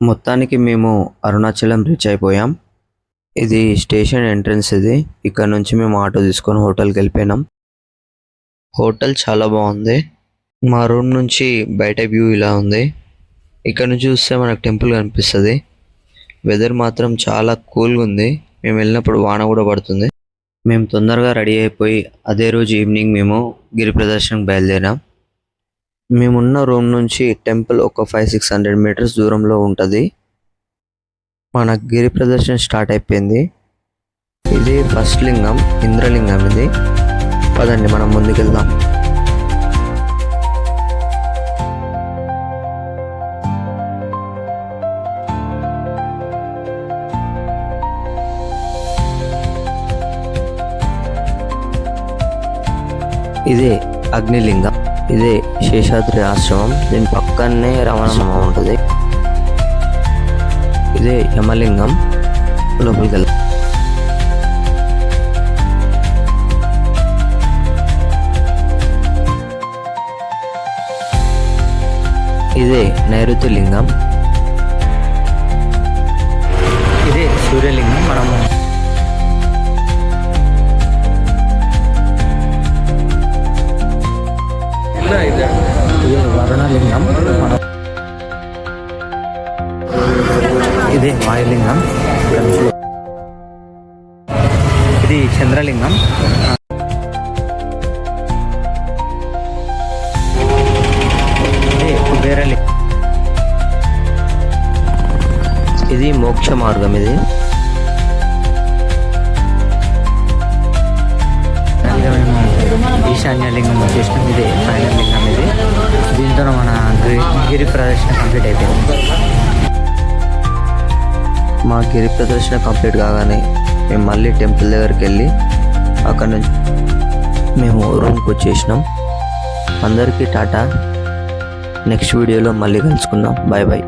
మొత్తానికి మేము అరుణాచలం రీచ్ అయిపోయాం. ఇది స్టేషన్ ఎంట్రన్స్. ఇక్కడ నుంచి మేము ఆటో తీసుకొని హోటల్కి వెళ్ళిపోయినాం. హోటల్ చాలా బాగుంది. మా రూమ్ నుంచి బయట వ్యూ ఇలా ఉంది. ఇక్కడ నుంచి చూస్తే మనకు టెంపుల్ కనిపిస్తుంది. వెదర్ మాత్రం చాలా కూల్గా ఉంది. మేము వెళ్ళినప్పుడు వాన కూడా పడుతుంది. మేము తొందరగా రెడీ అయిపోయి అదే రోజు ఈవినింగ్ మేము గిరి ప్రదర్శనకు బయలుదేరాం. మేమున్న రూమ్ నుంచి టెంపుల్ ఒక 500-600 మీటర్స్ దూరంలో ఉంటుంది. మన గిరి ప్రదర్శన స్టార్ట్ అయిపోయింది. ఇది ఫస్ట్ లింగం, ఇంద్రలింగం. ఇది పదండి మనం ముందుకెళ్దాం. ఇదే అగ్నిలింగం. ఇదే శేషాద్రి ఆశ్రమం. దీని పక్కనే రమణమ్మ ఉంటుంది. ఇదే యమలింగం. లోపలికి వెళ్దాం. ఇదే నైరుతి లింగం. ఇదే సూర్యలింగం. మనము ఇదే వరుణలింగం. ఇదే వాయులింగం. ఇది చంద్రలింగం. ఇదే కుబేరలింగం. ఇది మోక్ష మార్గం. ఇది ఈశాన్యలింగం వచ్చేసినాం. ఇదే ఫైనల్ లింగం. ఇది దీంతో మన గిరి ప్రదర్శన కంప్లీట్ అయిపోయింది. మా గిరి ప్రదర్శన కంప్లీట్ కాగానే మేము మళ్ళీ టెంపుల్ దగ్గరికి వెళ్ళి అక్కడ నుంచి మేము రూమ్కి వచ్చేసినాం. అందరికీ టాటా. నెక్స్ట్ వీడియోలో మళ్ళీ కలుసుకుందాం. Bye bye.